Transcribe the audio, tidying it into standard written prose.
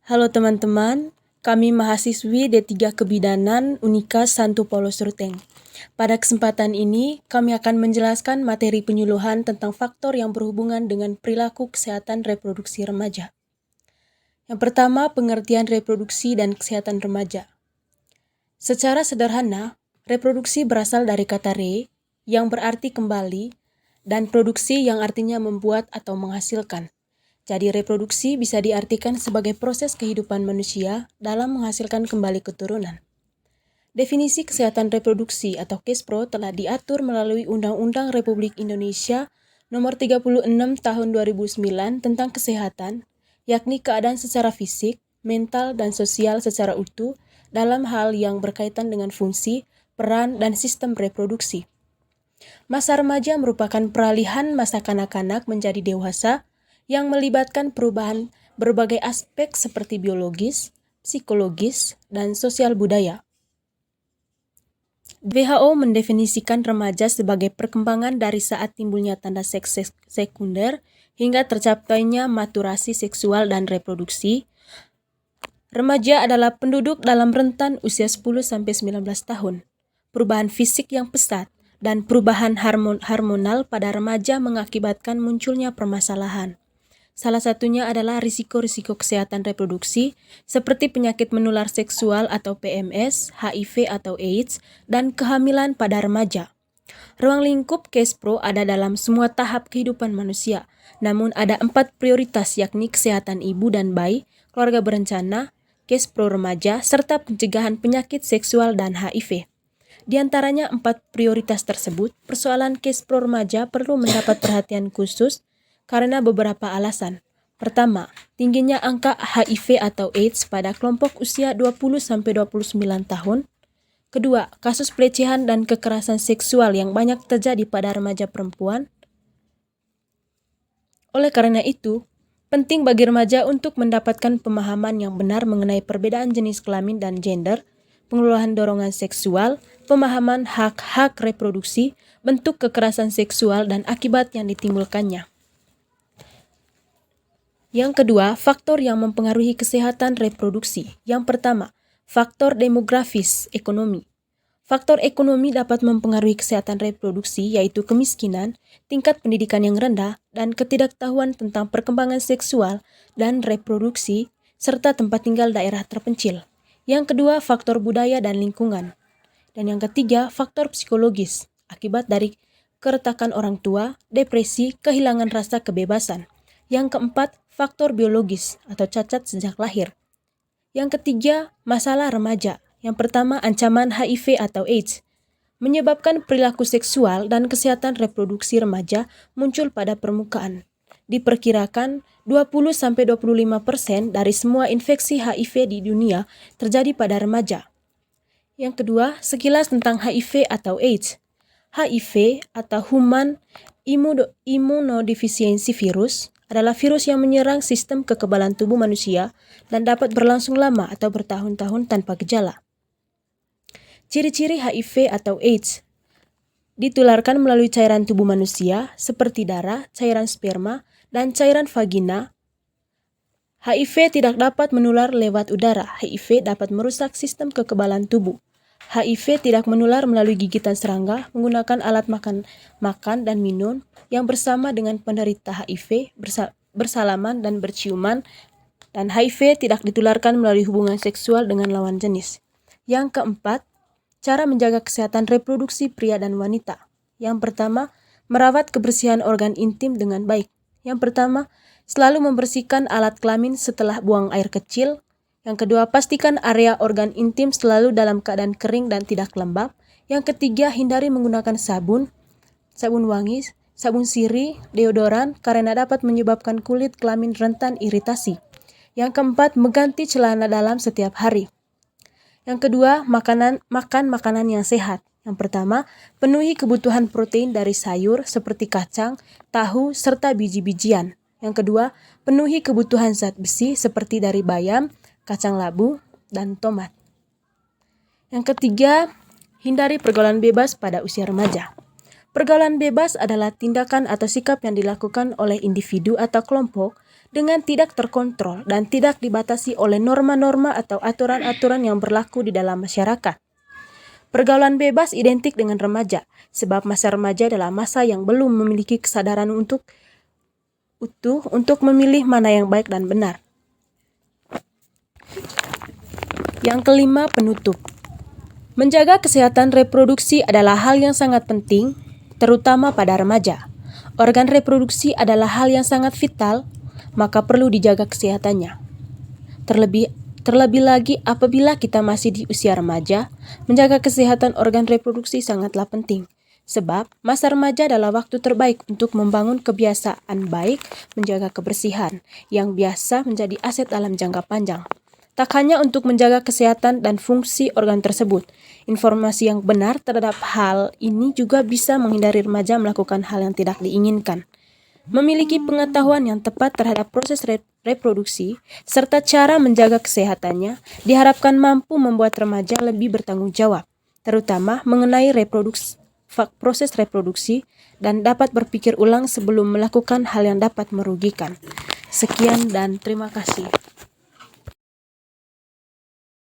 Halo teman-teman, kami mahasiswi D3 Kebidanan Unika Santo Paulus Ruteng. Pada kesempatan ini, kami akan menjelaskan materi penyuluhan tentang faktor yang berhubungan dengan perilaku kesehatan reproduksi remaja. Yang pertama, pengertian reproduksi dan kesehatan remaja. Secara sederhana, reproduksi berasal dari kata re, yang berarti kembali, dan produksi yang artinya membuat atau menghasilkan. Jadi reproduksi bisa diartikan sebagai proses kehidupan manusia dalam menghasilkan kembali keturunan. Definisi kesehatan reproduksi atau KESPRO telah diatur melalui Undang-Undang Republik Indonesia Nomor 36 Tahun 2009 tentang kesehatan, yakni keadaan secara fisik, mental, dan sosial secara utuh dalam hal yang berkaitan dengan fungsi, peran, dan sistem reproduksi. Masa remaja merupakan peralihan masa kanak-kanak menjadi dewasa yang melibatkan perubahan berbagai aspek seperti biologis, psikologis, dan sosial budaya. WHO mendefinisikan remaja sebagai perkembangan dari saat timbulnya tanda seks sekunder hingga tercapainya maturasi seksual dan reproduksi. Remaja adalah penduduk dalam rentan usia 10-19 tahun. Perubahan fisik yang pesat dan perubahan hormonal pada remaja mengakibatkan munculnya permasalahan. Salah satunya adalah risiko-risiko kesehatan reproduksi seperti penyakit menular seksual atau PMS, HIV atau AIDS, dan kehamilan pada remaja. Ruang lingkup KESPRO ada dalam semua tahap kehidupan manusia, namun ada 4 prioritas yakni kesehatan ibu dan bayi, keluarga berencana, KESPRO remaja, serta pencegahan penyakit seksual dan HIV. Di antaranya 4 prioritas tersebut, persoalan KESPRO remaja perlu mendapat perhatian khusus karena beberapa alasan. Pertama, tingginya angka HIV atau AIDS pada kelompok usia 20-29 tahun. Kedua, kasus pelecehan dan kekerasan seksual yang banyak terjadi pada remaja perempuan. Oleh karena itu, penting bagi remaja untuk mendapatkan pemahaman yang benar mengenai perbedaan jenis kelamin dan gender, pengelolaan dorongan seksual, pemahaman hak-hak reproduksi, bentuk kekerasan seksual, dan akibat yang ditimbulkannya. Yang kedua, faktor yang mempengaruhi kesehatan reproduksi. Yang pertama, faktor demografis ekonomi. Faktor ekonomi dapat mempengaruhi kesehatan reproduksi, yaitu kemiskinan, tingkat pendidikan yang rendah, dan ketidaktahuan tentang perkembangan seksual dan reproduksi, serta tempat tinggal daerah terpencil. Yang kedua, faktor budaya dan lingkungan. Dan yang ketiga, faktor psikologis, akibat dari keretakan orang tua, depresi, kehilangan rasa kebebasan. Yang keempat, faktor biologis atau cacat sejak lahir. Yang ketiga, masalah remaja. Yang pertama, ancaman HIV atau AIDS. Menyebabkan perilaku seksual dan kesehatan reproduksi remaja muncul pada permukaan. Diperkirakan 20-25% dari semua infeksi HIV di dunia terjadi pada remaja. Yang kedua, sekilas tentang HIV atau AIDS. HIV atau Human Immunodeficiency Virus adalah virus yang menyerang sistem kekebalan tubuh manusia dan dapat berlangsung lama atau bertahun-tahun tanpa gejala. Ciri-ciri HIV atau AIDS ditularkan melalui cairan tubuh manusia seperti darah, cairan sperma, dan cairan vagina. HIV tidak dapat menular lewat udara. HIV dapat merusak sistem kekebalan tubuh. HIV tidak menular melalui gigitan serangga menggunakan alat makan dan minum yang bersama dengan penderita HIV bersalaman dan berciuman, dan HIV tidak ditularkan melalui hubungan seksual dengan lawan jenis. Yang keempat, cara menjaga kesehatan reproduksi pria dan wanita. Yang pertama, merawat kebersihan organ intim dengan baik. Yang pertama, selalu membersihkan alat kelamin setelah buang air kecil. Yang kedua, pastikan area organ intim selalu dalam keadaan kering dan tidak lembab. Yang ketiga, hindari menggunakan sabun wangi, sabun sirih, deodoran karena dapat menyebabkan kulit kelamin rentan iritasi. Yang keempat, mengganti celana dalam setiap hari. Yang kedua, makan makanan yang sehat. Yang pertama, penuhi kebutuhan protein dari sayur seperti kacang, tahu, serta biji-bijian. Yang kedua, penuhi kebutuhan zat besi seperti dari bayam, kacang labu, dan tomat. Yang ketiga, hindari pergaulan bebas pada usia remaja. Pergaulan bebas adalah tindakan atau sikap yang dilakukan oleh individu atau kelompok dengan tidak terkontrol dan tidak dibatasi oleh norma-norma atau aturan-aturan yang berlaku di dalam masyarakat. Pergaulan bebas identik dengan remaja, sebab masa remaja adalah masa yang belum memiliki kesadaran untuk memilih mana yang baik dan benar. Yang kelima, penutup. Menjaga kesehatan reproduksi adalah hal yang sangat penting, terutama pada remaja. Organ reproduksi adalah hal yang sangat vital, maka perlu dijaga kesehatannya. Terlebih lagi apabila kita masih di usia remaja, menjaga kesehatan organ reproduksi sangatlah penting. Sebab masa remaja adalah waktu terbaik untuk membangun kebiasaan baik menjaga kebersihan, yang biasa menjadi aset dalam jangka panjang. Tak hanya untuk menjaga kesehatan dan fungsi organ tersebut, informasi yang benar terhadap hal ini juga bisa menghindari remaja melakukan hal yang tidak diinginkan. Memiliki pengetahuan yang tepat terhadap proses reproduksi serta cara menjaga kesehatannya diharapkan mampu membuat remaja lebih bertanggung jawab, terutama mengenai proses reproduksi dan dapat berpikir ulang sebelum melakukan hal yang dapat merugikan. Sekian dan terima kasih.